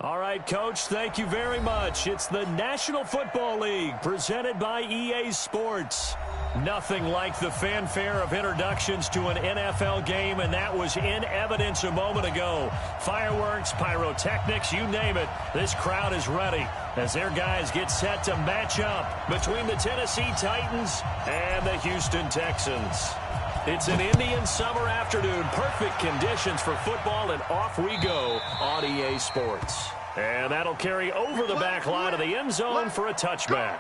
All right, Coach, thank you very much. It's the National Football League presented by EA Sports. Nothing like the fanfare of introductions to an NFL game, and that was in evidence a moment ago. Fireworks, pyrotechnics, you name it. This crowd is ready as their guys get set to match up between the Tennessee Titans and the Houston Texans. It's an Indian summer afternoon. Perfect conditions for football, and off we go on EA Sports. And that'll carry over the back line of the end zone for a touchback.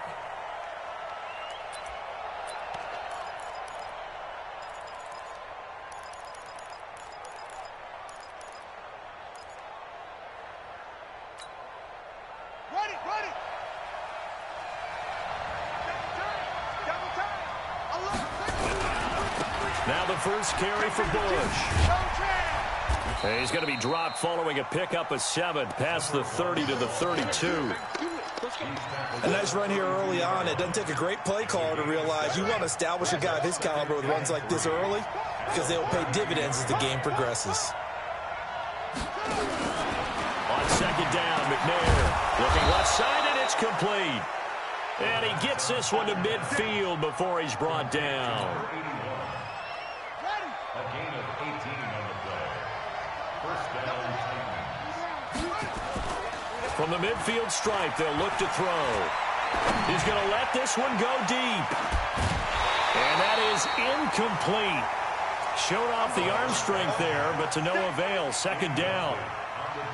Now the first carry for Bush. And he's going to be dropped following a pickup of 7 past the 30 to the 32. A nice run here early on. It doesn't take a great play caller to realize you want to establish a guy of his caliber with runs like this early because they'll pay dividends as the game progresses. On second down, McNair looking left side, and it's complete. And he gets this one to midfield before he's brought down. A gain of 18 on the play. First down, Titans. From the midfield stripe, they'll look to throw. He's going to let this one go deep. And that is incomplete. Showed off the arm strength there, but to no avail. Second down.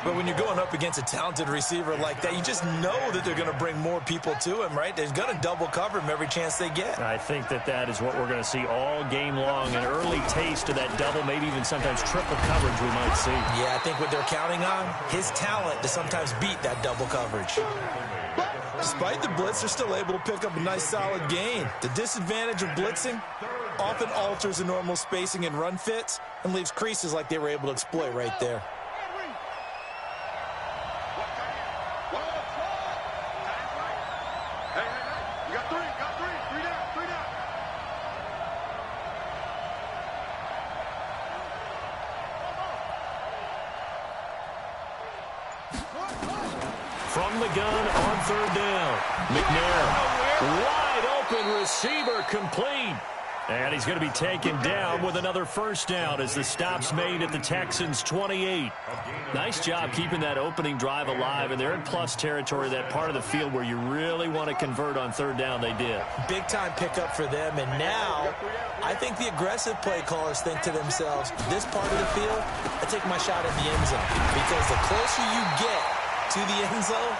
But when you're going up against a talented receiver like that, you just know that they're going to bring more people to him, right? They're going to double cover him every chance they get. I think that is what we're going to see all game long. An early taste of that double, maybe even sometimes triple coverage we might see. Yeah, I think what they're counting on, his talent to sometimes beat that double coverage. Despite the blitz, they're still able to pick up a nice solid gain. The disadvantage of blitzing often alters the normal spacing and run fits and leaves creases like they were able to exploit right there. From the gun on third down. McNair, wide open receiver, complete. And he's going to be taken down with another first down as the stop's made at the Texans' 28. Nice job keeping that opening drive alive, and they're in plus territory, that part of the field where you really want to convert on third down. They did. Big-time pickup for them, and now I think the aggressive play callers think to themselves, this part of the field, I take my shot at the end zone, because the closer you get to the end zone,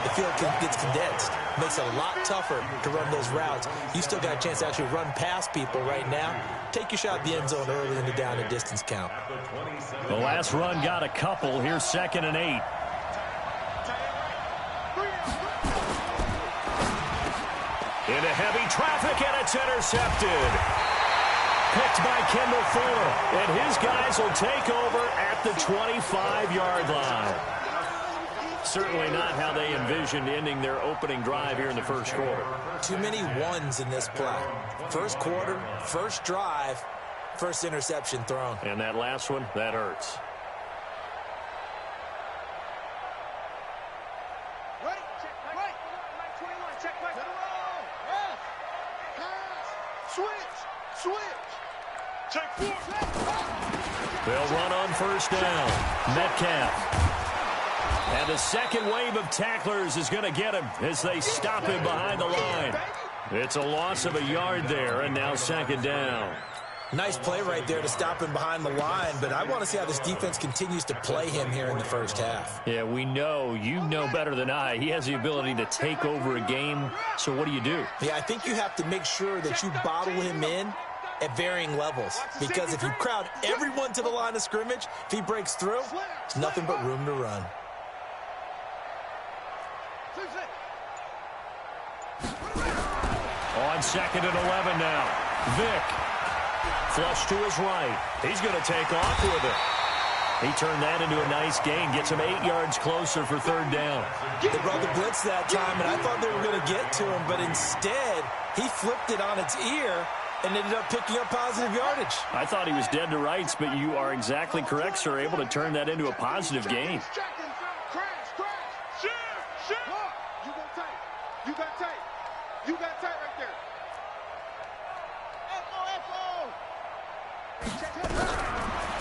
the field gets condensed. Makes it a lot tougher to run those routes. You still got a chance to actually run past people right now. Take your shot at the end zone early in the down and distance count. The last run got a couple. Here's 2nd and 8. Into heavy traffic, and it's intercepted. Picked by Kenfolk, and his guys will take over at the 25-yard line. Certainly not how they envisioned ending their opening drive here in the first quarter. Too many ones in this play. First quarter, first drive, first interception thrown. And that last one, that hurts. They'll run on first down. Metcalf. And the second wave of tacklers is going to get him as they stop him behind the line. It's a loss of a yard there, and now 2nd down. Nice play right there to stop him behind the line, but I want to see how this defense continues to play him here in the first half. Yeah, we know. You know better than I. He has the ability to take over a game, so what do you do? Yeah, I think you have to make sure that you bottle him in at varying levels, because if you crowd everyone to the line of scrimmage, if he breaks through, there's nothing but room to run. On 2nd and 11 now. Vick. Flush to his right. He's going to take off with it. He turned that into a nice gain. Gets him 8 yards closer for third down. They brought the blitz that time, and I thought they were going to get to him, but instead, he flipped it on its ear and ended up picking up positive yardage. I thought he was dead to rights, but you are exactly correct, sir. Able to turn that into a positive gain. You got tight. You got tight right there.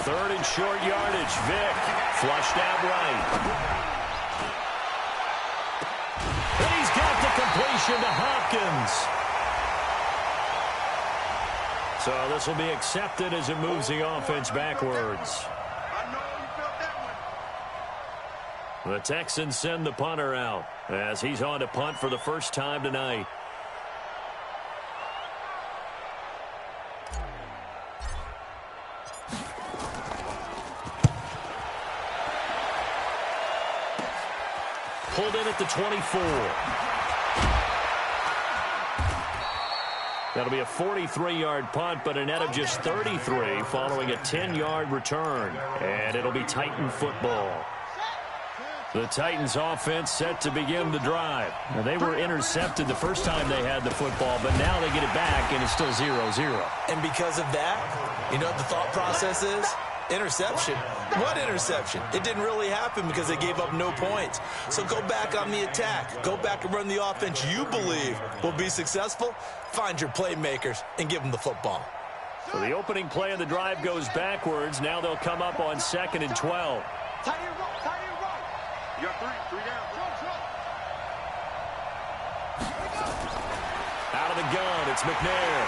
Third and short yardage. Vick flushed out right. And he's got the completion to Hopkins. So this will be accepted as it moves the offense backwards. I know you felt that one. The Texans send the punter out as he's on to punt for the first time tonight. Pulled in at the 24. That'll be a 43-yard punt, but a net of just 33 following a 10-yard return. And it'll be Titan football. The Titans offense set to begin the drive. Now, they were intercepted the first time they had the football, but now they get it back, and it's still 0-0. And because of that, you know what the thought process is? Interception. What interception? It didn't really happen because they gave up no points. So go back on the attack. Go back and run the offense you believe will be successful. Find your playmakers and give them the football. So the opening play of the drive goes backwards. Now they'll come up on 2nd and 12. Tight end right. Tight end right. You got three down. Out of the gun, it's McNair.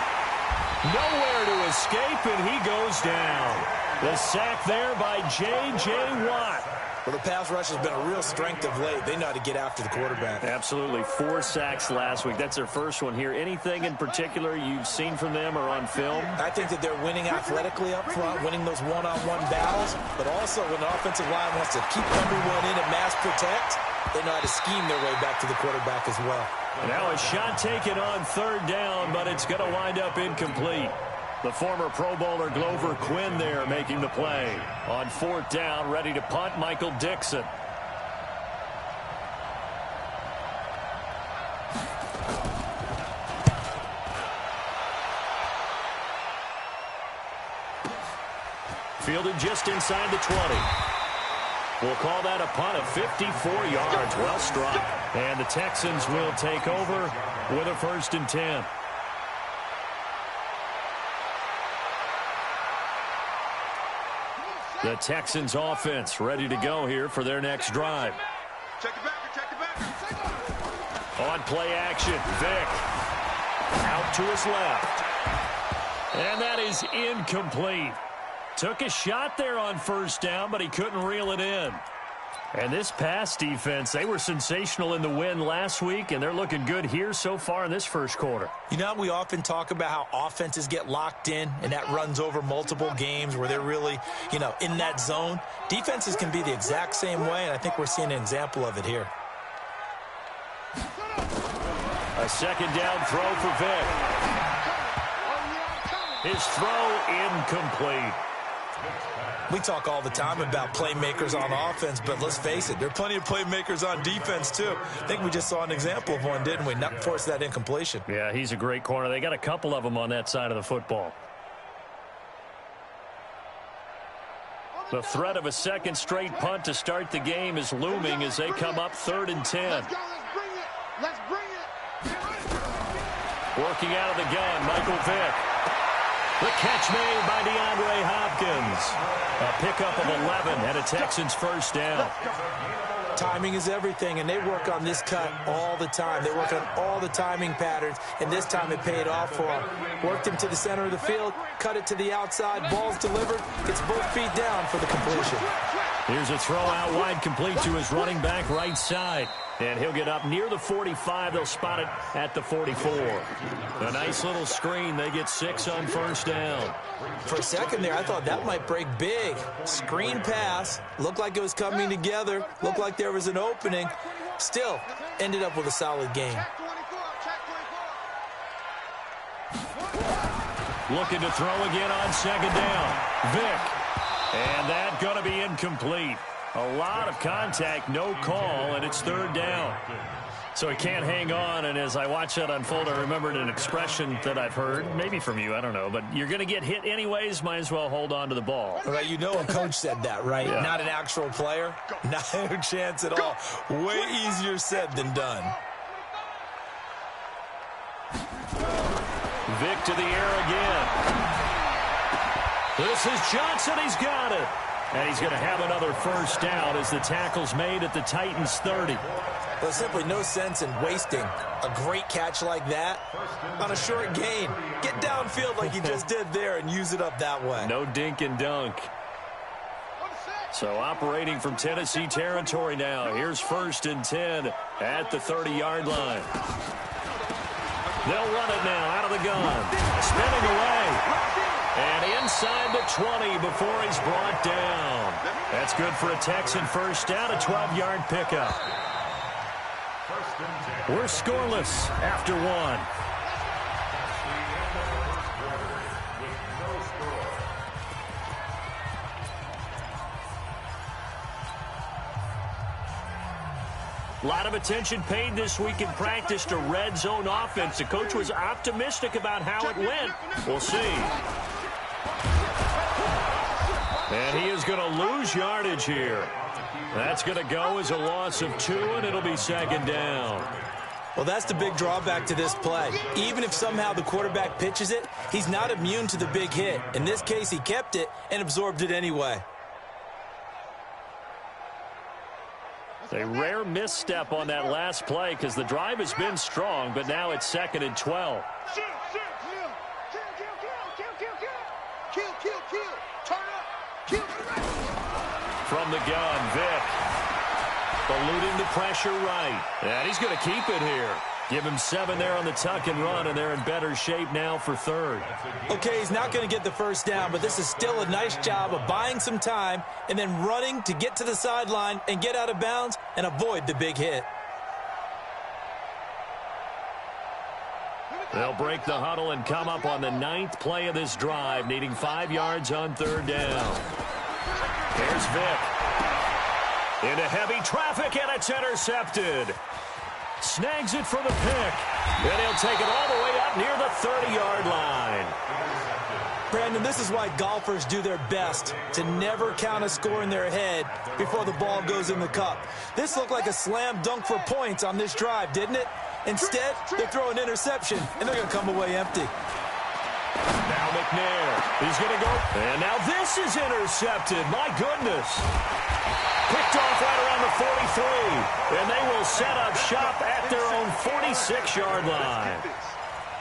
Nowhere to escape, and he goes down. The sack there by J.J. Watt. Well, the pass rush has been a real strength of late. They know how to get after the quarterback. Absolutely. 4 sacks last week. That's their first one here. Anything in particular you've seen from them or on film? I think that they're winning athletically up front, winning those one-on-one battles, but also when the offensive line wants to keep everyone in and mass protect, they know how to scheme their way back to the quarterback as well. Now a shot taken on 3rd down, but it's going to wind up incomplete. The former Pro Bowler Glover Quinn there making the play. On 4th down, ready to punt, Michael Dixon. Fielded just inside the 20. We'll call that a punt of 54 yards. Well struck. And the Texans will take over with a 1st and 10. The Texans offense ready to go here for their next drive. Check it back. On play action, Vick. Out to his left. And that is incomplete. Took a shot there on 1st down, but he couldn't reel it in. And this pass defense, they were sensational in the win last week, and they're looking good here so far in this first quarter. You know, we often talk about how offenses get locked in, and that runs over multiple games where they're really, you know, in that zone. Defenses can be the exact same way, and I think we're seeing an example of it here. A 2nd down throw for Vick. His throw incomplete. We talk all the time about playmakers on offense, but let's face it, there are plenty of playmakers on defense, too. I think we just saw an example of one, didn't we? Not force that incompletion. Yeah, he's a great corner. They got a couple of them on that side of the football. The threat of a 2nd straight punt to start the game is looming as they come up 3rd and 10. Let's bring it. Working out of the gun, Michael Vick. The catch made by DeAndre Hopkins. A pickup of 11 and a Texans 1st down. Timing is everything, and they work on this cut all the time. They work on all the timing patterns, and this time it paid off for them. Worked him to the center of the field, cut it to the outside, ball's delivered, gets both feet down for the completion. Here's a throw out wide, complete to his running back right side. And he'll get up near the 45. They'll spot it at the 44. A nice little screen. They get 6 on 1st down. For a second there, I thought that might break big. Screen pass. Looked like it was coming together. Looked like there was an opening. Still, ended up with a solid game. Looking to throw again on 2nd down. Vick. And that's going to be incomplete. A lot of contact, no call, and it's 3rd down. So he can't hang on, and as I watch that unfold, I remembered an expression that I've heard, maybe from you, I don't know, but you're going to get hit anyways, might as well hold on to the ball. All right, you know a coach said that, right? Yeah. Not an actual player. No chance at all. Way easier said than done. Vick to the air again. This is Johnson. He's got it. And he's going to have another first down as the tackle's made at the Titans' 30. There's simply no sense in wasting a great catch like that on a short gain. Get downfield like you just did there and use it up that way. No dink and dunk. So operating from Tennessee territory now. Here's 1st and 10 at the 30-yard line. They'll run it now out of the gun. Spinning away. And inside the 20 before he's brought down. That's good for a Texan first down, a 12-yard pickup. We're scoreless after one. A lot of attention paid this week in practice to red zone offense. The coach was optimistic about how it went. We'll see. And he is going to lose yardage here. That's going to go as a loss of 2, and it'll be 2nd down. Well, that's the big drawback to this play. Even if somehow the quarterback pitches it, he's not immune to the big hit. In this case, he kept it and absorbed it anyway. A rare misstep on that last play because the drive has been strong, but now it's 2nd and 12. From the gun, Vick. Eluding the pressure right. And he's going to keep it here. Give him 7 there on the tuck and run, and they're in better shape now for 3rd. Okay, he's not going to get the first down, but this is still a nice job of buying some time and then running to get to the sideline and get out of bounds and avoid the big hit. They'll break the huddle and come up on the 9th play of this drive, needing 5 yards on 3rd down. Here's Vick. Into heavy traffic, and it's intercepted. Snags it for the pick. And he'll take it all the way up near the 30-yard line. Brandon, this is why golfers do their best to never count a score in their head before the ball goes in the cup. This looked like a slam dunk for points on this drive, didn't it? Instead, they throw an interception, and they're going to come away empty. Now McNair. He's going to go. And now this is intercepted. My goodness. Picked off right around the 43. And they will set up shop at their own 46-yard line.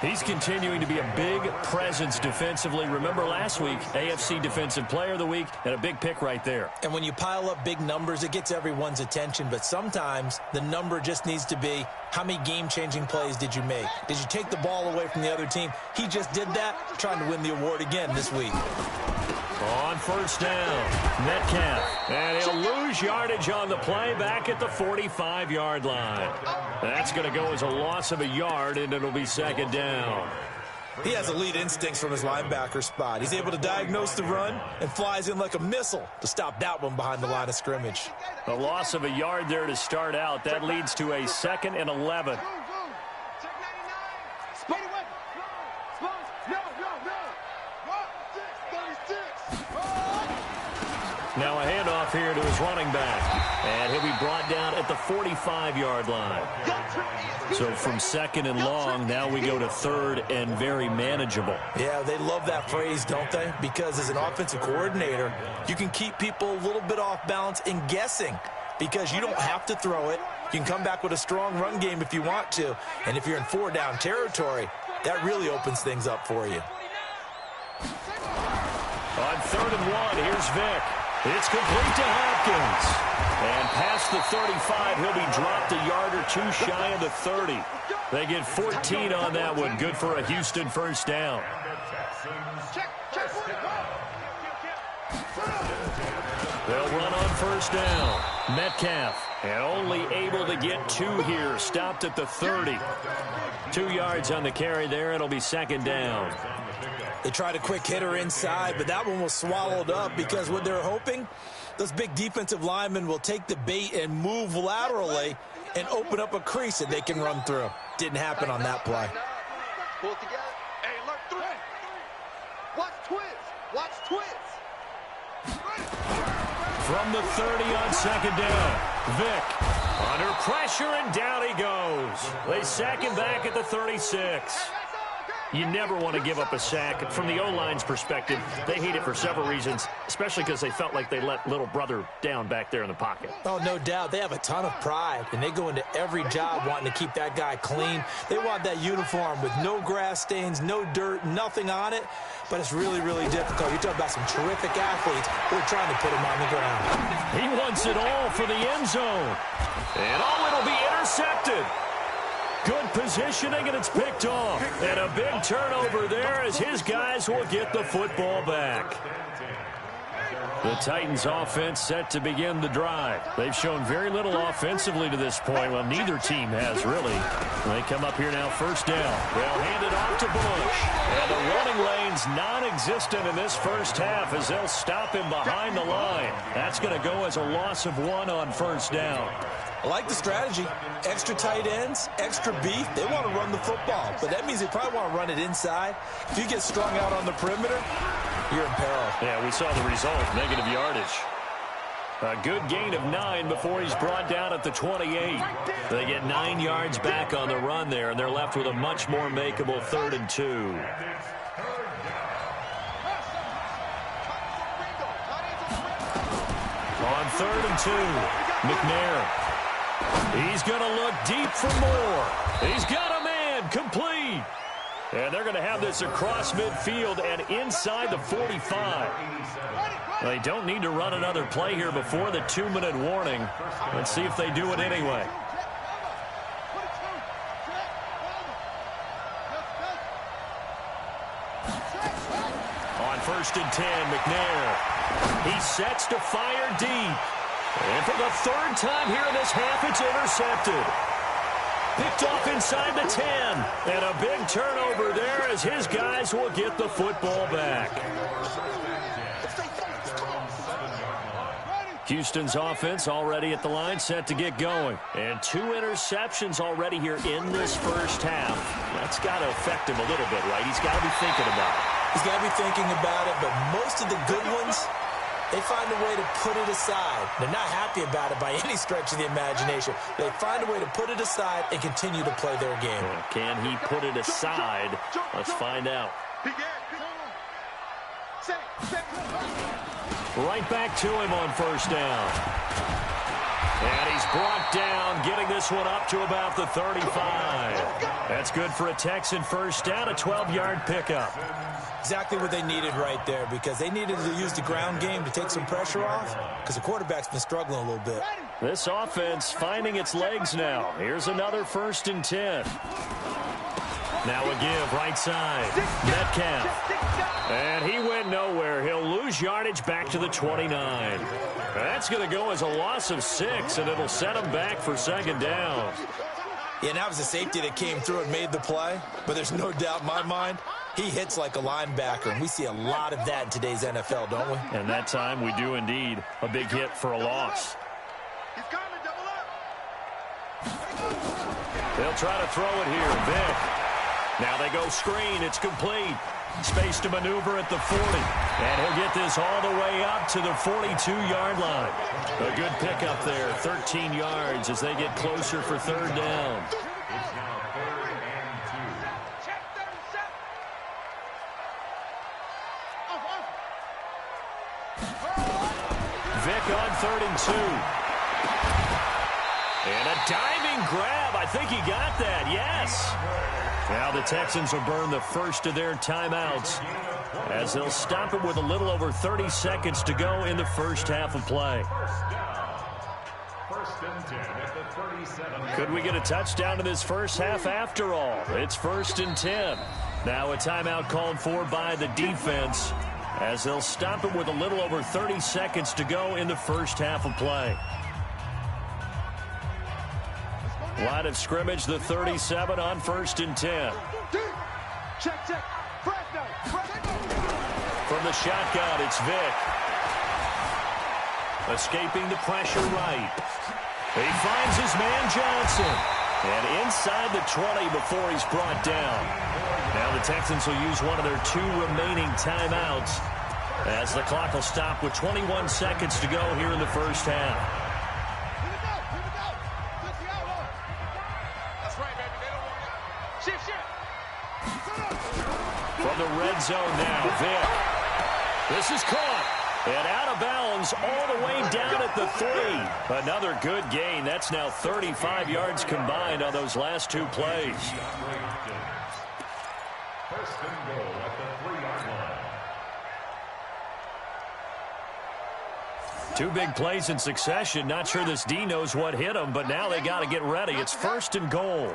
He's continuing to be a big presence defensively. Remember last week, AFC Defensive Player of the Week, and a big pick right there. And when you pile up big numbers, it gets everyone's attention. But sometimes the number just needs to be, how many game-changing plays did you make? Did you take the ball away from the other team? He just did that, trying to win the award again this week. On first down, Metcalf. And he'll lose yardage on the play back at the 45-yard line. That's going to go as a loss of a yard, and it'll be 2nd down. He has elite instincts from his linebacker spot. He's able to diagnose the run and flies in like a missile to stop that one behind the line of scrimmage. A loss of a yard there to start out. That leads to a 2nd and 11. Now a handoff here to his running back. And he'll be brought down at the 45-yard line. So from 2nd and long, now we go to 3rd and very manageable. Yeah, they love that phrase, don't they? Because as an offensive coordinator, you can keep people a little bit off balance and guessing because you don't have to throw it. You can come back with a strong run game if you want to. And if you're in 4-down territory, that really opens things up for you. On 3rd and 1, here's Vick. It's complete to Hopkins. And past the 35, he'll be dropped a yard or 2 shy of the 30. They get 14 on that one. Good for a Houston first down. They'll run on first down. Metcalf, and only able to get 2 here. Stopped at the 30. 2 yards on the carry there. It'll be 2nd down. They tried a quick hitter inside, but that one was swallowed up because what they're hoping, those big defensive linemen will take the bait and move laterally and open up a crease that they can run through. Didn't happen on that play. Pull it together. Hey, look, 3. Watch twins. Watch twins. From the 30 on 2nd down, Vick under pressure, and down he goes. They sack him back at the 36. You never want to give up a sack. From the O-line's perspective, they hate it for several reasons, especially because they felt like they let little brother down back there in the pocket. Oh, no doubt. They have a ton of pride, and they go into every job wanting to keep that guy clean. They want that uniform with no grass stains, no dirt, nothing on it, but it's really, really difficult. You're talking about some terrific athletes who are trying to put him on the ground. He wants it all for the end zone. And it'll be intercepted. Good positioning, and it's picked off. And a big turnover there as his guys will get the football back. The Titans offense set to begin the drive. They've shown very little offensively to this point. Well, neither team has really. They come up here now, first down. They'll hand it off to Bush. And the running lane's non-existent in this first half as they'll stop him behind the line. That's going to go as a loss of 1 on first down. I like the strategy. Extra tight ends, extra beef. They want to run the football, but that means they probably want to run it inside. If you get strung out on the perimeter, you're in peril. Yeah, we saw the result, negative yardage. A good gain of 9 before he's brought down at the 28. They get 9 yards back on the run there, and they're left with a much more makeable 3rd and 2. On 3rd and 2, McNair. He's going to look deep for more. He's got a man, complete. And they're going to have this across midfield and inside the 45. They don't need to run another play here before the 2-minute warning. Let's see if they do it anyway. On 1st and 10, McNair. He sets to fire deep. And for the 3rd time here in this half, it's intercepted. Picked off inside the 10. And a big turnover there as his guys will get the football back. Houston's offense already at the line, set to get going. And 2 interceptions already here in this first half. That's got to affect him a little bit, right? He's got to be thinking about it. He's got to be thinking about it, but most of the good ones, they find a way to put it aside. They're not happy about it by any stretch of the imagination. They find a way to put it aside and continue to play their game. Can he put it aside? Let's find out. Right back to him on first down. And he's brought down, getting this one up to about the 35. That's good for a Texan first down, a 12-yard pickup. Exactly what they needed right there, because they needed to use the ground game to take some pressure off, because the quarterback's been struggling a little bit. This offense finding its legs now. Here's another 1st and 10. Now a give, right side. Metcalf. And he went nowhere. He'll lose yardage back to the 29. That's going to go as a loss of 6, and it'll set him back for 2nd down. Yeah, that was a safety that came through and made the play, but there's no doubt in my mind, he hits like a linebacker, and we see a lot of that in today's NFL, don't we? And that time we do indeed. A big hit for a loss. He's coming, double up. They'll try to throw it here. Vic. Now they go screen. It's complete. Space to maneuver at the 40. And he'll get this all the way up to the 42-yard line. A good pickup there. 13 yards as they get closer for 3rd down. Vic on 3rd and 2. And a diving grab. I think he got that. Yes. Now the Texans will burn the first of their timeouts as they'll stop it with a little over 30 seconds to go in the first half of play. Could we get a touchdown in this first half after all? It's 1st and 10. Now a timeout called for by the defense as they'll stop it with a little over 30 seconds to go in the first half of play. Line of scrimmage, the 37 on 1st and 10. Check. From the shotgun, it's Vic. Escaping the pressure right. He finds his man Johnson. And inside the 20 before he's brought down. Now the Texans will use one of their 2 remaining timeouts as the clock will stop with 21 seconds to go here in the first half. the red zone now. Vic. This is caught. And out of bounds all the way down at the 3. Another good gain. That's now 35 yards combined on those last two plays. First and goal at the 3-yard line. Two big plays in succession. Not sure this D knows what hit him, but now they got to get ready. It's first and goal.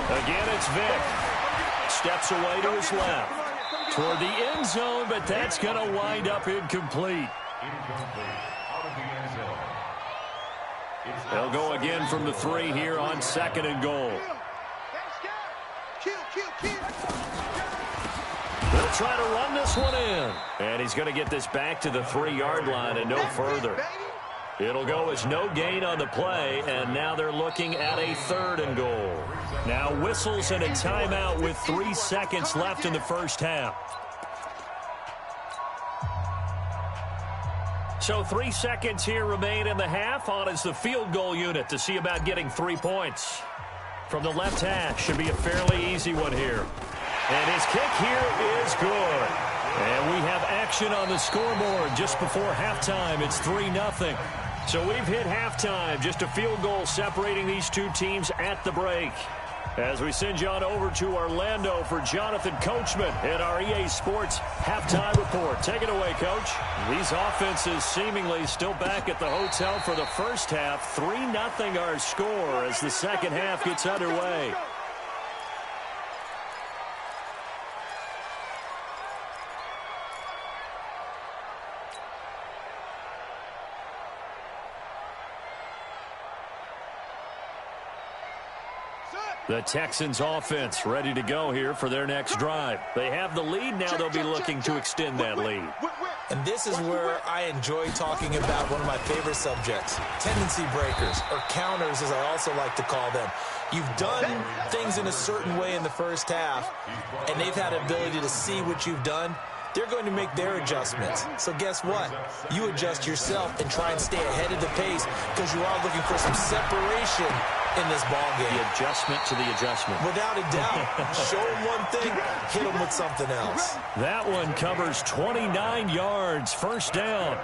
Again, it's Vic. Steps away to his left. Toward the end zone, but that's going to wind up incomplete. They'll go again from the 3 here on second and goal. They'll try to run this one in. And he's going to get this back to the 3-yard line and no further. It'll go as no gain on the play, and now they're looking at a third and goal. Now whistles and a timeout with 3 seconds left in the first half. So 3 seconds here remain in the half. On is the field goal unit to see about getting 3 points. From the left hash, should be a fairly easy one here. And his kick here is good. And we have action on the scoreboard just before halftime. It's 3-0. So we've hit halftime. Just a field goal separating these two teams at the break. As we send you on over to Orlando for Jonathan Coachman at our EA Sports Halftime Report. Take it away, Coach. These offenses seemingly still back at the hotel for the first half. 3-0 our score as the second half gets underway. The Texans offense ready to go here for their next drive. They have the lead. Now they'll be looking to extend that lead. And this is where I enjoy talking about one of my favorite subjects, tendency breakers, or counters as I also like to call them. You've done things in a certain way in the first half, and they've had the ability to see what you've done. They're going to make their adjustments. So guess what? You adjust yourself and try and stay ahead of the pace because you are looking for some separation in this ball game. The adjustment to the adjustment. Without a doubt. Show them one thing, hit them with something else. That one covers 29 yards, first down.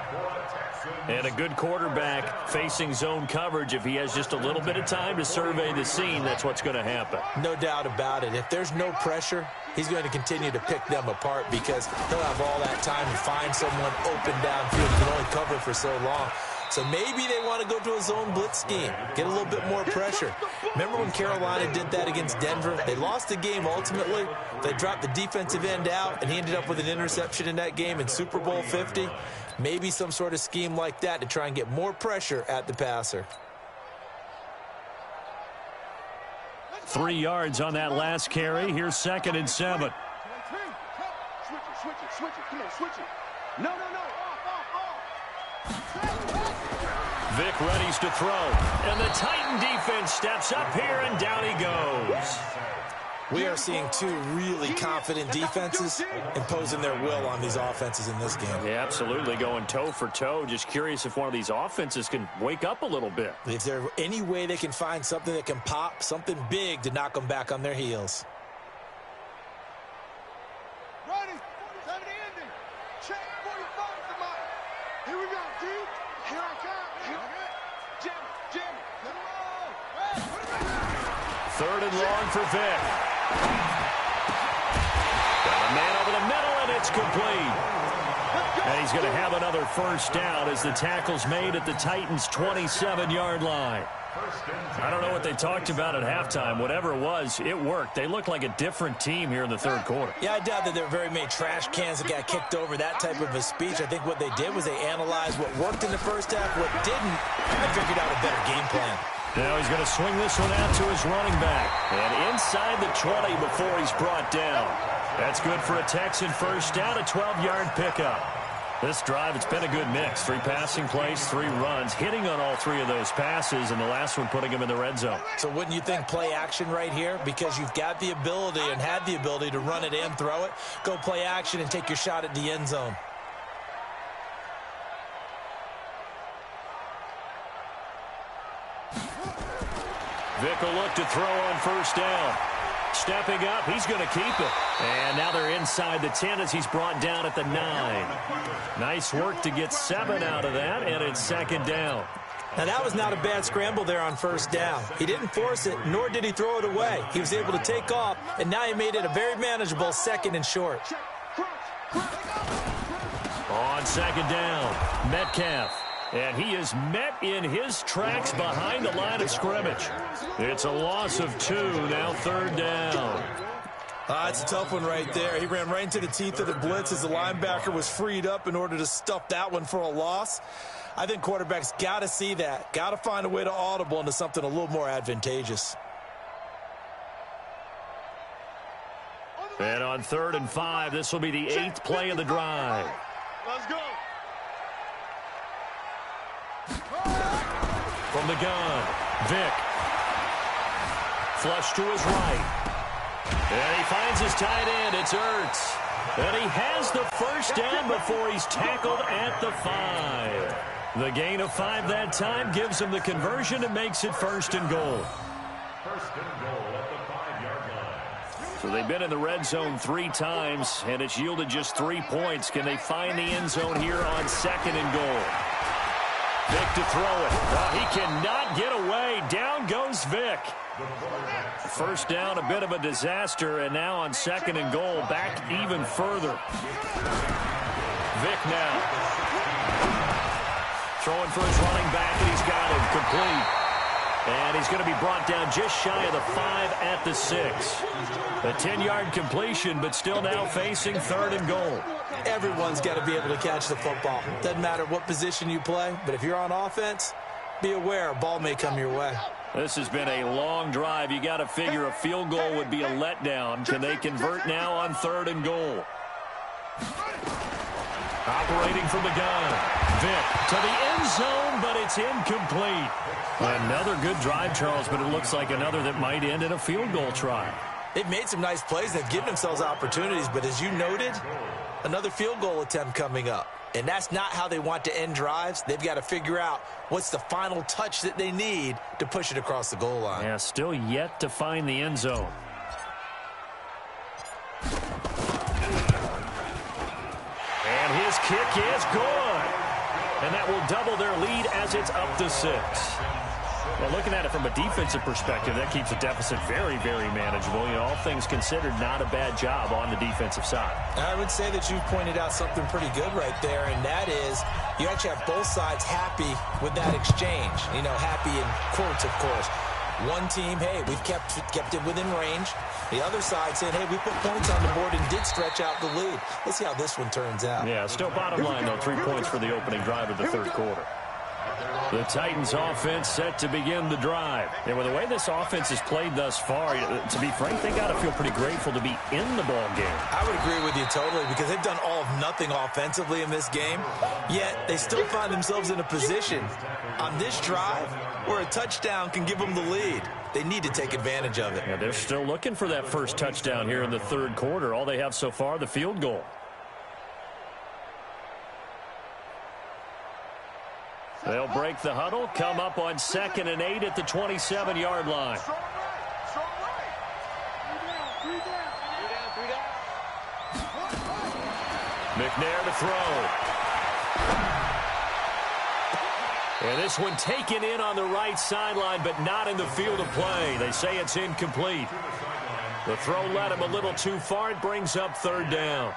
And a good quarterback facing zone coverage. If he has just a little bit of time to survey the scene, that's what's going to happen. No doubt about it. If there's no pressure, he's going to continue to pick them apart because he'll have all that time to find someone open downfield. He can only cover for so long. So maybe they want to go to a zone blitz scheme, get a little bit more pressure. Remember when Carolina did that against Denver? They lost the game ultimately. They dropped the defensive end out, and he ended up with an interception in that game in Super Bowl 50. Maybe some sort of scheme like that to try and get more pressure at the passer. 3 yards on that last carry. Here's 2nd and 7. Switch it. Come on, switch it. No. Vic readies to throw. And the Titan defense steps up here, and down he goes. We are seeing two really confident defenses imposing their will on these offenses in this game. Yeah, absolutely, going toe for toe. Just curious if one of these offenses can wake up a little bit. Is there any way they can find something that can pop, something big to knock them back on their heels? Ready? 70 ending. Check 45 somebody. Here we go, D. Here I come. Jam. Third and long for Vic. Got a man over the middle, and it's complete. And he's going to have another first down as the tackle's made at the Titans' 27-yard line. I don't know what they talked about at halftime. Whatever it was, it worked. They look like a different team here in the third quarter. Yeah, I doubt that there were very many trash cans that got kicked over, that type of a speech. I think what they did was they analyzed what worked in the first half, what didn't, and figured out a better game plan. Now he's going to swing this one out to his running back. And inside the 20 before he's brought down. That's good for a Texan first down, a 12-yard pickup. This drive, it's been a good mix. 3 passing plays, 3 runs, hitting on all 3 of those passes, and the last one putting him in the red zone. So wouldn't you think play action right here? Because you've got the ability and had the ability to run it and throw it. Go play action and take your shot at the end zone. Vic will look to throw on first down. Stepping up, he's going to keep it. And now they're inside the 10 as he's brought down at the 9. Nice work to get 7 out of that, and it's second down. Now, that was not a bad scramble there on first down. He didn't force it, nor did he throw it away. He was able to take off, and now he made it a very manageable second and short. On second down, Metcalf. And he is met in his tracks behind the line of scrimmage. It's a loss of 2, now third down. It's a tough one right there. He ran right into the teeth of the blitz as the linebacker was freed up in order to stuff that one for a loss. I think quarterbacks got to see that. Got to find a way to audible into something a little more advantageous. And on 3rd and 5, this will be the 8th play of the drive. Let's go. From the gun, Vic. Flush to his right. And he finds his tight end. It's Ertz. And he has the first down before he's tackled at the 5. The gain of 5 that time gives him the conversion and makes it 1st and goal. 1st and goal at the 5-yard line. So they've been in the red zone 3 times, and it's yielded just 3 points. Can they find the end zone here on 2nd and goal? Vic to throw it. He cannot get away. Down goes Vic. First down, a bit of a disaster, and now on 2nd and goal, back even further. Vic now. Throwing for his running back, and he's got him complete. And he's going to be brought down just shy of the 5 at the 6. A 10-yard completion, but still now facing 3rd and goal. Everyone's got to be able to catch the football. Doesn't matter what position you play, but if you're on offense, be aware a ball may come your way. This has been a long drive. You got to figure a field goal would be a letdown. Can they convert now on 3rd and goal? Operating from the gun. Vic to the end zone, but it's incomplete. Another good drive, Charles, but it looks like another that might end in a field goal try. They've made some nice plays. They've given themselves opportunities, but as you noted, another field goal attempt coming up. And that's not how they want to end drives. They've got to figure out what's the final touch that they need to push it across the goal line. Yeah, still yet to find the end zone. And his kick is good. And that will double their lead as it's up to 6. Well, looking at it from a defensive perspective, that keeps the deficit very, very manageable. You know, all things considered, not a bad job on the defensive side. I would say that you've pointed out something pretty good right there, and that is you actually have both sides happy with that exchange. You know, happy in quotes, of course. One team, hey, we've kept it within range. The other side saying, hey, we put points on the board and did stretch out the lead. Let's see how this one turns out. Yeah, still bottom line, though, 3 points for the opening drive of the 3rd quarter. The Titans offense set to begin the drive. And with the way this offense has played thus far, to be frank, they got to feel pretty grateful to be in the ball game. I would agree with you totally because they've done all of nothing offensively in this game, yet they still find themselves in a position on this drive where a touchdown can give them the lead. They need to take advantage of it. Yeah, they're still looking for that first touchdown here in the 3rd quarter. All they have so far, the field goal. They'll break the huddle, come up on 2nd and 8 at the 27-yard line. McNair to throw. And this one taken in on the right sideline, but not in the field of play. They say it's incomplete. The throw led him a little too far. It brings up 3rd down.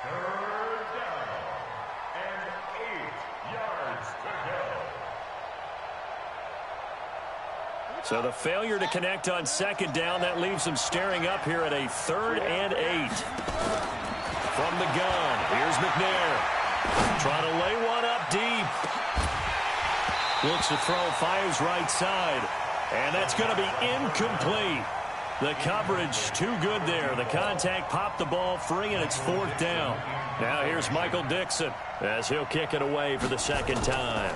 So the failure to connect on 2nd down, that leaves them staring up here at a 3rd and 8. From the gun, here's McNair. Trying to lay one up deep. Looks to throw, fires right side. And that's going to be incomplete. The coverage too good there. The contact popped the ball free, and it's 4th down. Now here's Michael Dixon as he'll kick it away for the 2nd time.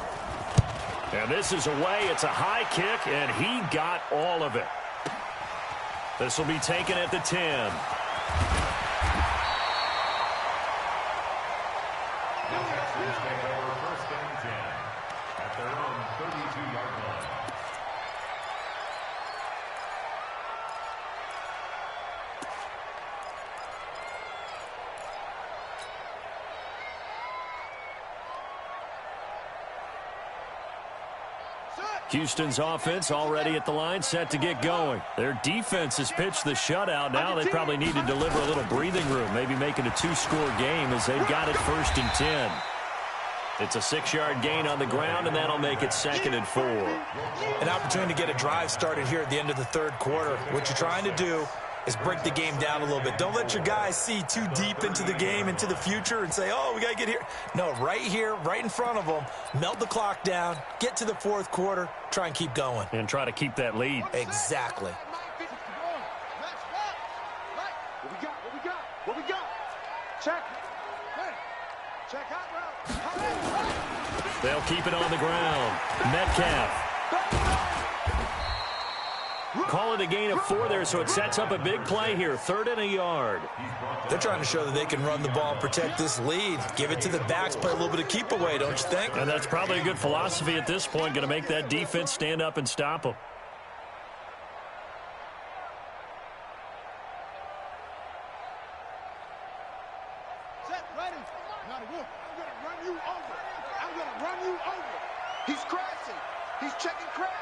And this is away. It's a high kick, and he got all of it. This will be taken at the 10. Houston's offense already at the line, set to get going. Their defense has pitched the shutout. Now they probably need to deliver a little breathing room, maybe make it a 2-score game as they've got it 1st and 10. It's a 6-yard gain on the ground, and that'll make it 2nd and 4. An opportunity to get a drive started here at the end of the 3rd quarter. What you're trying to do is break the game down a little bit. Don't let your guys see too deep into the game, into the future, and say, oh, we got to get here. No, right here, right in front of them, melt the clock down, get to the 4th quarter, try and keep going. And try to keep that lead. Exactly. What we got? Check. Check out, bro. They'll keep it on the ground. Metcalf. Call it a gain of 4 there, so it sets up a big play here. 3rd and a yard. They're trying to show that they can run the ball and protect this lead. Give it to the backs, play a little bit of keep away, don't you think? And that's probably a good philosophy at this point. Going to make that defense stand up and stop them. Set, ready. Now, look, I'm going to run you over. I'm going to run you over. He's crashing. He's checking crash.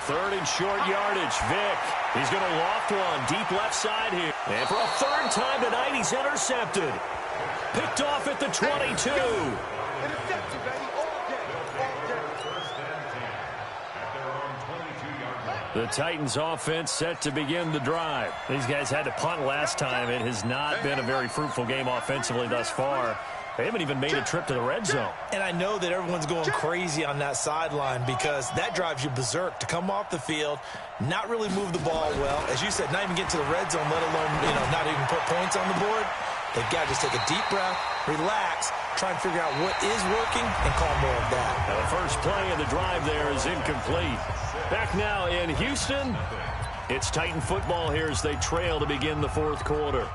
3rd and short yardage. Vick. He's going to loft one deep left side here. And for a 3rd time tonight, he's intercepted. Picked off at the 22. Interception, baby. All day. First and 10 at their own 22-yard line. The Titans offense set to begin the drive. These guys had to punt last time. It has not been a very fruitful game offensively thus far. They haven't even made a trip to the red zone. And I know that everyone's going crazy on that sideline because that drives you berserk to come off the field, not really move the ball well. As you said, not even get to the red zone, let alone, not even put points on the board. They've got to just take a deep breath, relax, try and figure out what is working, and call more of that. Now the first play of the drive there is incomplete. Back now in Houston, it's Titan football here as they trail to begin the 4th quarter.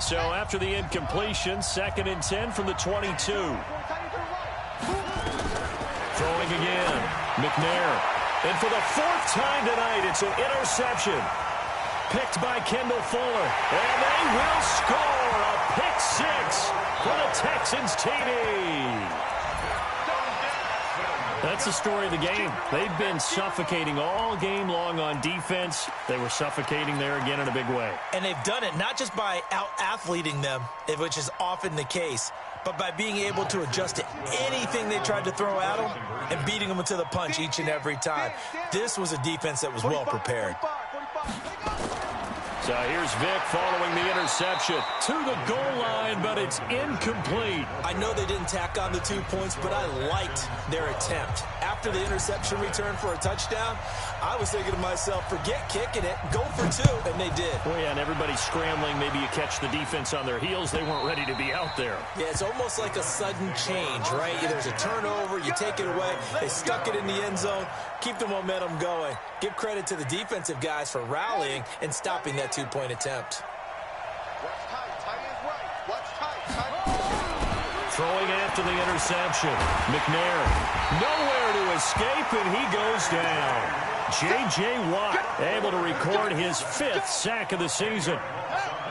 So after the incompletion, 2nd and 10 from the 22. Throwing again, McNair. And for the 4th time tonight, it's an interception. Picked by Kendall Fuller. And they will score a pick 6 for the Texans TD. That's the story of the game. They've been suffocating all game long on defense. They were suffocating there again in a big way. And they've done it not just by out-athleting them, which is often the case, but by being able to adjust to anything they tried to throw at them and beating them to the punch each and every time. This was a defense that was well prepared. So here's Vick following the interception to the goal line, but it's incomplete. I know they didn't tack on the 2 points, but I liked their attempt. After the interception return for a touchdown, I was thinking to myself, forget kicking it, go for 2, and they did. Oh, yeah, and everybody's scrambling. Maybe you catch the defense on their heels. They weren't ready to be out there. Yeah, it's almost like a sudden change, right? There's a turnover, you take it away, they stuck it in the end zone, keep the momentum going. Give credit to the defensive guys for rallying and stopping that 2-point attempt. Throwing after the interception. McNair nowhere to escape, and he goes down. J.J. Watt able to record his 5th sack of the season.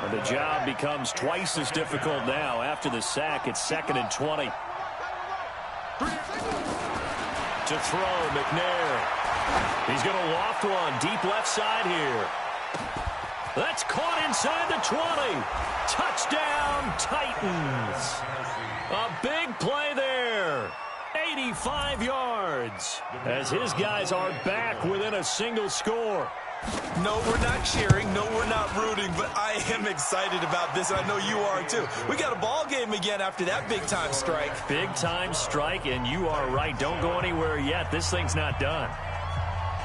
And the job becomes twice as difficult now. After the sack, it's 2nd and 20. To throw, McNair. He's going to loft one deep left side here. That's caught inside the 20. Touchdown, Titans. A big play there. 85 yards as his guys are back within a single score. No, we're not cheering. No, we're not rooting, but I am excited about this. I know you are too. We got a ball game again after that big-time strike. Big-time strike, and you are right. Don't go anywhere yet. This thing's not done.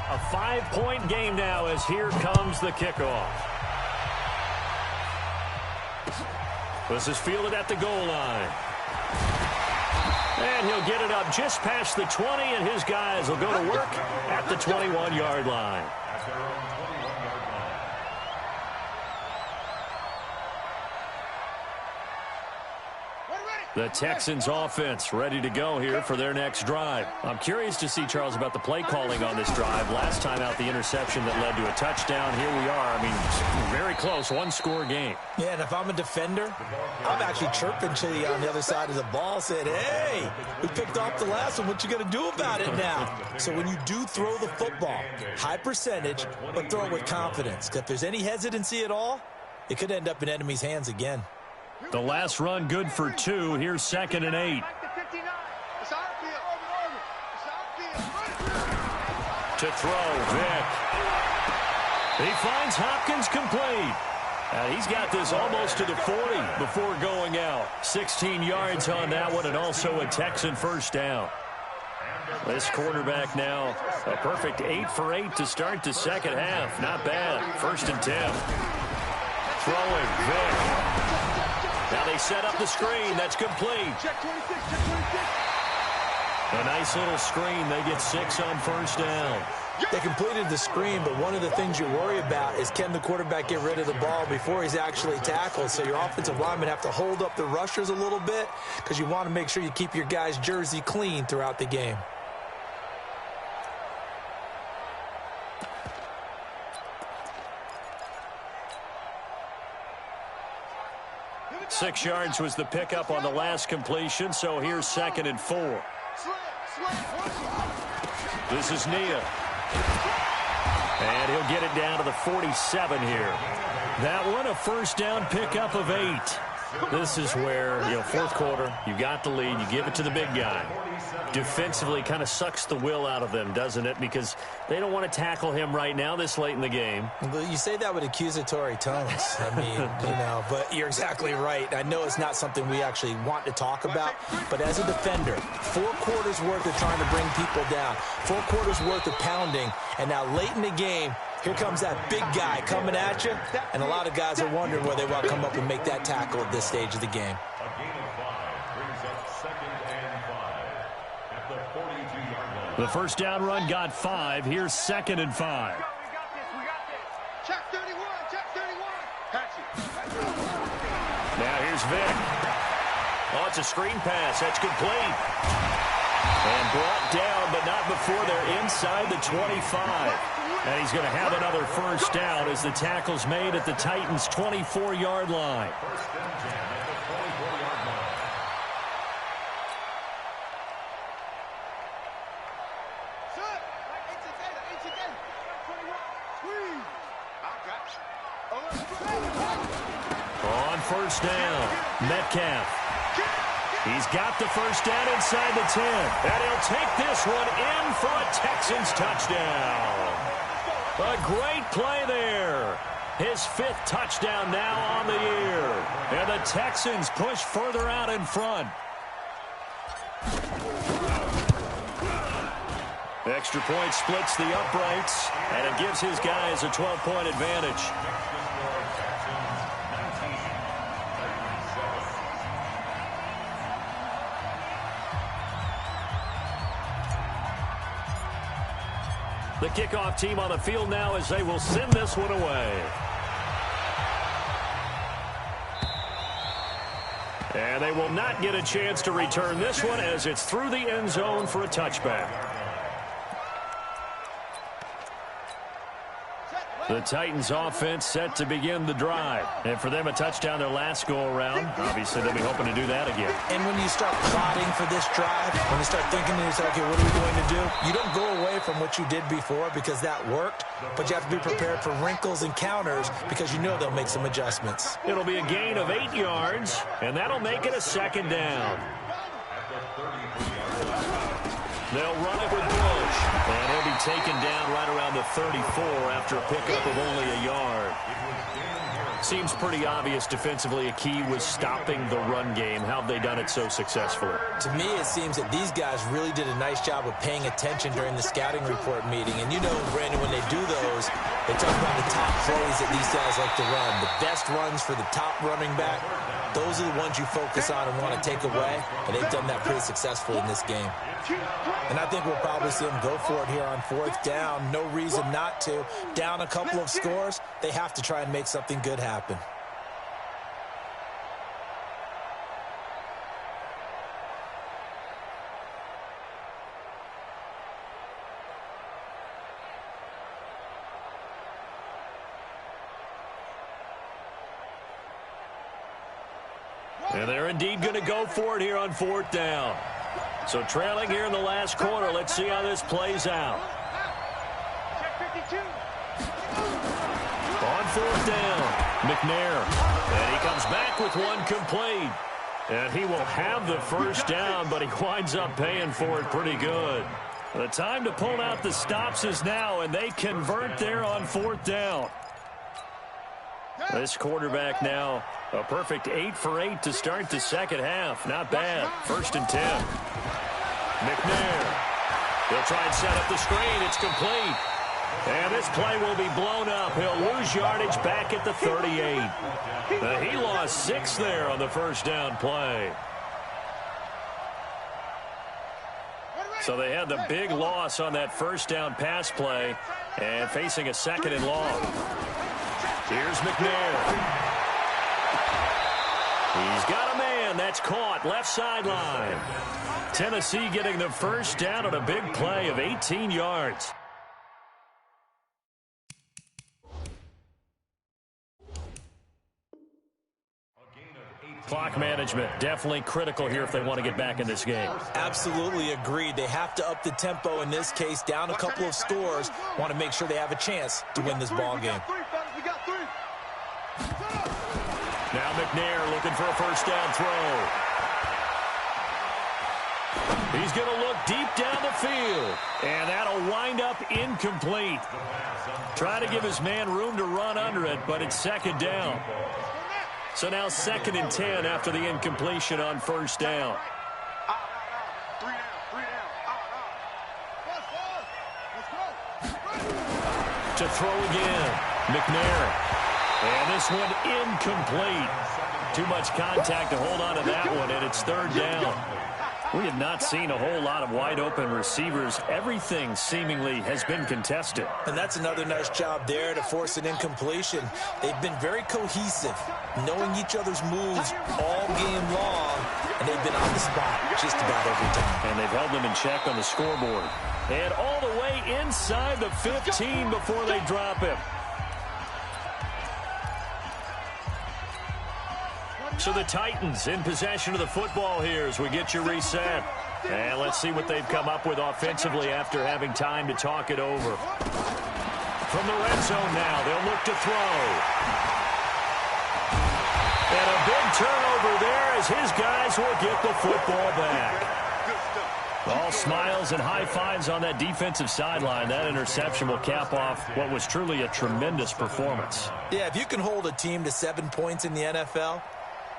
A 5-point game now as here comes the kickoff. This is fielded at the goal line. And he'll get it up just past the 20, and his guys will go to work at the 21-yard line. At their own 21-yard line. Ready? The Texans offense ready to go here for their next drive. I'm curious to see, Charles, about the play calling on this drive. Last time out, the interception that led to a touchdown. Here we are. I mean, very close, one-score game. Yeah, and if I'm a defender, I'm actually chirping Chili on the other side of the ball, saying, hey, we picked off the last one. What you going to do about it now? So when you do throw the football, high percentage, but throw it with confidence. Because if there's any hesitancy at all, it could end up in enemy's hands again. The last run good for 2. Here's 2nd and 8. To throw, Vick. He finds Hopkins complete. He's got this almost to the 40 before going out. 16 yards on that one, and also a Texan first down. This quarterback now, a perfect 8 for 8 to start the second half. Not bad. 1st and 10. Throwing, Vick. Now they set up the screen. That's complete. A nice little screen. They get 6 on first down. They completed the screen, but one of the things you worry about is can the quarterback get rid of the ball before he's actually tackled? So your offensive linemen have to hold up the rushers a little bit because you want to make sure you keep your guy's jersey clean throughout the game. Six yards was the pickup on the last completion, so here's 2nd and 4. This is Nia. And he'll get it down to the 47 here. That one, a first down pickup of 8. This is where, fourth quarter, you got the lead, you give it to the big guy. Defensively kind of sucks the will out of them, doesn't it? Because they don't want to tackle him right now this late in the game. You say that with accusatory tones. I mean, but you're exactly right. I know it's not something we actually want to talk about, but as a defender, 4 quarters worth of trying to bring people down, 4 quarters worth of pounding, and now late in the game, here comes that big guy coming at you, and a lot of guys are wondering where they want to come up and make that tackle at this stage of the game. A gain of 5 brings up 2nd and 5 at the 42-yard line. The first down run got 5. Here's 2nd and 5. We got this. Check 31. Check 31. Catch it. Now here's Vick. Oh, it's a screen pass. That's complete. And brought down, but not before they're inside the 25. And he's going to have another first down as the tackle's made at the Titans' 24-yard line. First and 10 at the 24-yard line. On first down, Metcalf. He's got the first down inside the 10. And he'll take this one in for a Texans touchdown. A great play there. His 5th touchdown now on the year. And the Texans push further out in front. Extra point splits the uprights, and it gives his guys a 12-point advantage. The kickoff team on the field now as they will send this one away. And they will not get a chance to return this one as it's through the end zone for a touchback. The Titans offense set to begin the drive. And for them, a touchdown their last go-around. Obviously, they'll be hoping to do that again. And when you start plotting for this drive, when you start thinking to yourself, okay, what are we going to do? You don't go away from what you did before because that worked, but you have to be prepared for wrinkles and counters because you know they'll make some adjustments. It'll be a gain of 8 yards, and that'll make it a second down. They'll run it with Bush, and he'll be taken down right around the 34 after a pickup of only a yard. Seems pretty obvious defensively a key was stopping the run game. How have they done it so successfully? To me, it seems that these guys really did a nice job of paying attention during the scouting report meeting. And you know, Brandon, when they do those, they talk about the top plays that these guys like to run. The best runs for the top running back, those are the ones you focus on and want to take away. And they've done that pretty successfully in this game. And I think we'll probably see them go for it here on 4th down. No reason not to. Down a couple of scores, they have to try and make something good happen. They're indeed going to go for it here on 4th down. So trailing here in the last quarter. Let's see how this plays out. On 4th down, McNair. And he comes back with one complete. And he will have the first down, but he winds up paying for it pretty good. The time to pull out the stops is now, and they convert there on 4th down. This quarterback now, a perfect 8 for 8 to start the second half. Not bad. 1st and 10. McNair. He'll try and set up the screen. It's complete. And this play will be blown up. He'll lose yardage back at the 38. He lost 6 there on the first down play. So they had the big loss on that first down pass play and facing a 2nd and long. Here's McNair. He's got a man. That's caught. Left sideline. Tennessee getting the first down on a big play of 18 yards. Clock management, definitely critical here if they want to get back in this game. Absolutely agreed. They have to up the tempo in this case, down a couple of scores. Want to make sure they have a chance to win this ball game. Now McNair looking for a first down throw. He's going to look deep down the field. And that'll wind up incomplete. Try to give his man room to run under it, but it's 2nd down. So now 2nd and 10 after the incompletion on first down. To throw again, McNair. And this one incomplete. Too much contact to hold on to that one, and it's 3rd down. We have not seen a whole lot of wide-open receivers. Everything seemingly has been contested. And that's another nice job there to force an incompletion. They've been very cohesive, knowing each other's moves all game long, and they've been on the spot just about every time. And they've held them in check on the scoreboard. And all the way inside the 15 before they drop him. So the Titans in possession of the football here as we get you reset. And let's see what they've come up with offensively after having time to talk it over. From the red zone now, they'll look to throw. And a big turnover there as his guys will get the football back. All smiles and high fives on that defensive sideline. That interception will cap off what was truly a tremendous performance. Yeah, if you can hold a team to 7 points in the NFL,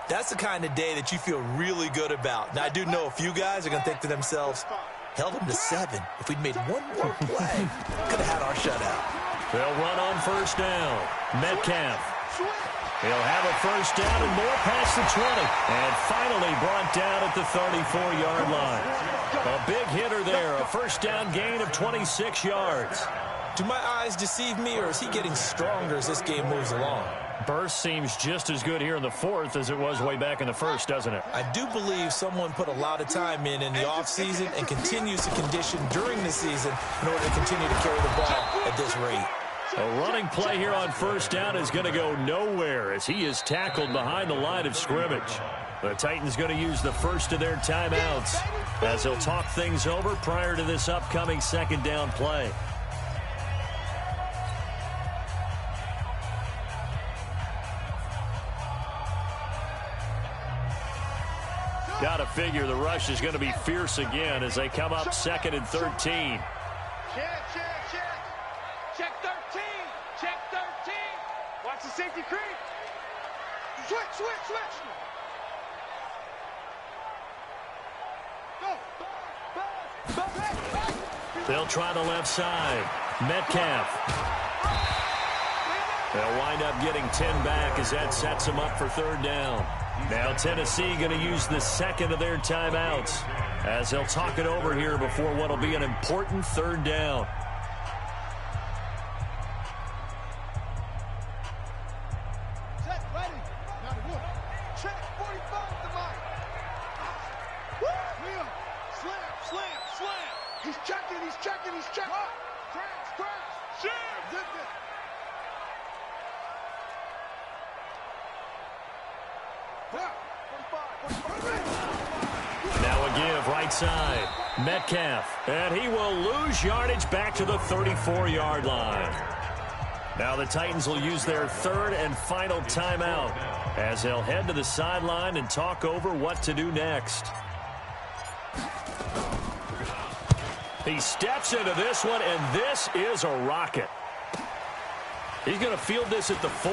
that's the kind of day that you feel really good about. Now, I do know a few guys are going to think to themselves, held them to 7. If we'd made one more play, could have had our shutout. They'll run on first down. Metcalf. He'll have a first down and more past the 20. And finally brought down at the 34-yard line. A big hitter there. A first down gain of 26 yards. Do my eyes deceive me, or is he getting stronger as this game moves along? Burst seems just as good here in the 4th as it was way back in the 1st, doesn't it? I do believe someone put a lot of time in the offseason and continues to condition during the season in order to continue to carry the ball at this rate. A running play here on first down is going to go nowhere as he is tackled behind the line of scrimmage. The Titans going to use the first of their timeouts as they'll talk things over prior to this upcoming 2nd down play. Got to figure the rush is going to be fierce again as they come up 2nd and 13. Check, check, check. Check 13. Check 13. Watch the safety creep. Switch, switch, switch. Go. They'll try the left side. Metcalf. They'll wind up getting 10 back as that sets them up for 3rd down. Now Tennessee going to use the 2nd of their timeouts as they'll talk it over here before what will be an important 3rd down. Set, ready. Now the wood. Check 45 to Mike. Wheel. Slam, slam, slam. He's checking, he's checking, he's checking. Crash, crash. Sham. Zip it. Yeah, 45, 45. Metcalf right side. Metcalf, and he will lose yardage back to the 34-yard line. Now the Titans will use their third and final timeout as they'll head to the sideline and talk over what to do next. He steps into this one, and this is a rocket. He's going to field this at the 4.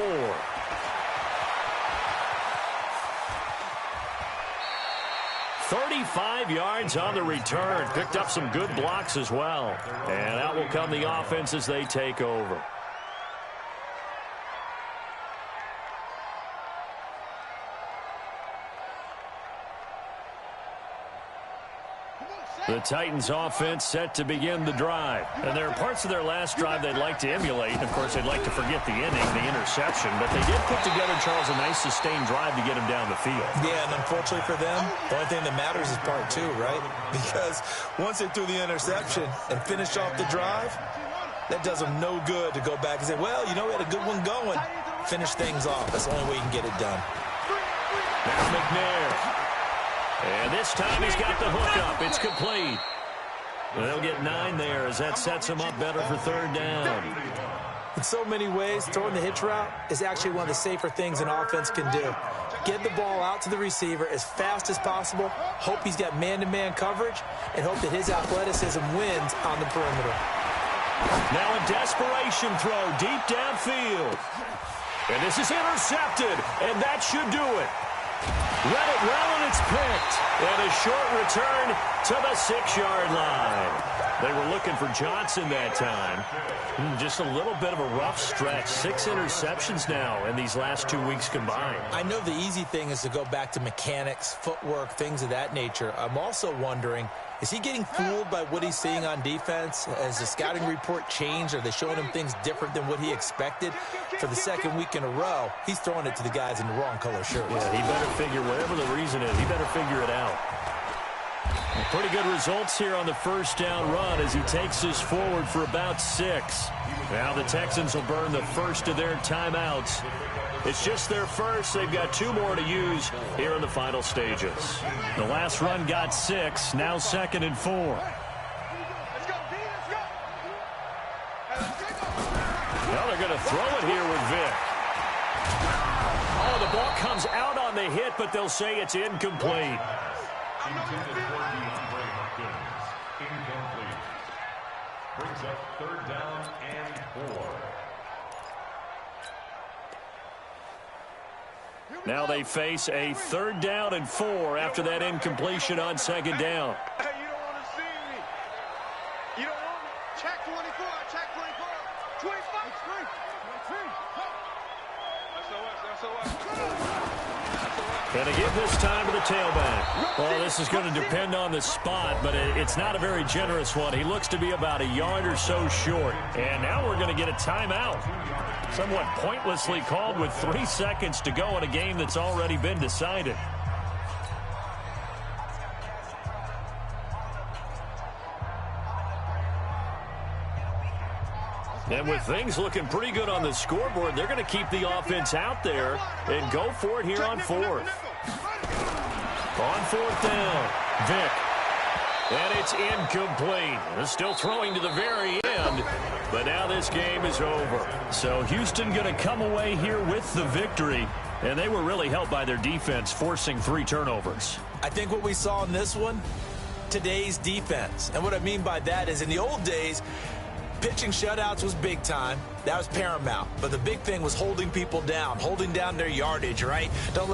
"35 yards on the return. Picked up some good blocks as well. And out will come the offense as they take over. The Titans offense set to begin the drive. And there are parts of their last drive they'd like to emulate. Of course, they'd like to forget the inning, the interception. But they did put together, Charles, a nice sustained drive to get him down the field. Yeah, and unfortunately for them, the only thing that matters is part 2, right? Because once they threw the interception and finished off the drive, that does them no good to go back and say, well, you know, we had a good one going. Finish things off. That's the only way you can get it done. Now McNair. And this time he's got the hook up. It's complete. And they'll get 9 there as that sets him up better for third down. In so many ways, throwing the hitch route is actually one of the safer things an offense can do. Get the ball out to the receiver as fast as possible, hope he's got man-to-man coverage, and hope that his athleticism wins on the perimeter. Now a desperation throw deep downfield. And this is intercepted, and that should do it. Read it well, and it's picked. And a short return to the 6-yard line. They were looking for Johnson that time. Just a little bit of a rough stretch. 6 interceptions now in these last 2 weeks combined. I know the easy thing is to go back to mechanics, footwork, things of that nature. I'm also wondering, is he getting fooled by what he's seeing on defense? Has the scouting report changed? Are they showing him things different than what he expected? For the second week in a row, he's throwing it to the guys in the wrong color shirts. Yeah, he better figure, whatever the reason is, he better figure it out. Pretty good results here on the first down run as he takes this forward for about 6. Now the Texans will burn the first of their timeouts. It's just their first. They've got 2 more to use here in the final stages. The last run got 6. Now 2nd and 4. Now they're going to throw it here with Vick. Oh, the ball comes out on the hit, but they'll say it's incomplete. Intended for DeAndre Hopkins. Incomplete. Brings up 3rd down and 4. Now they face a 3rd down and 4 after that incompletion on 2nd down. Hey, you don't want to see me. You don't want me. Check 24. Check 24. 25. And to give this time to the tailback. Well, this is going to depend on the spot, but it's not a very generous one. He looks to be about a yard or so short. And now we're going to get a timeout. Somewhat pointlessly called with 3 seconds to go in a game that's already been decided. And with things looking pretty good on the scoreboard, they're going to keep the offense out there and go for it here on 4th. On 4th down, Vick. And it's incomplete. They're still throwing to the very end, but now this game is over. So Houston going to come away here with the victory, and they were really helped by their defense, forcing 3 turnovers. I think what we saw in this one, today's defense. And what I mean by that is in the old days, pitching shutouts was big time. That was paramount. But the big thing was holding people down, holding down their yardage, right? Don't let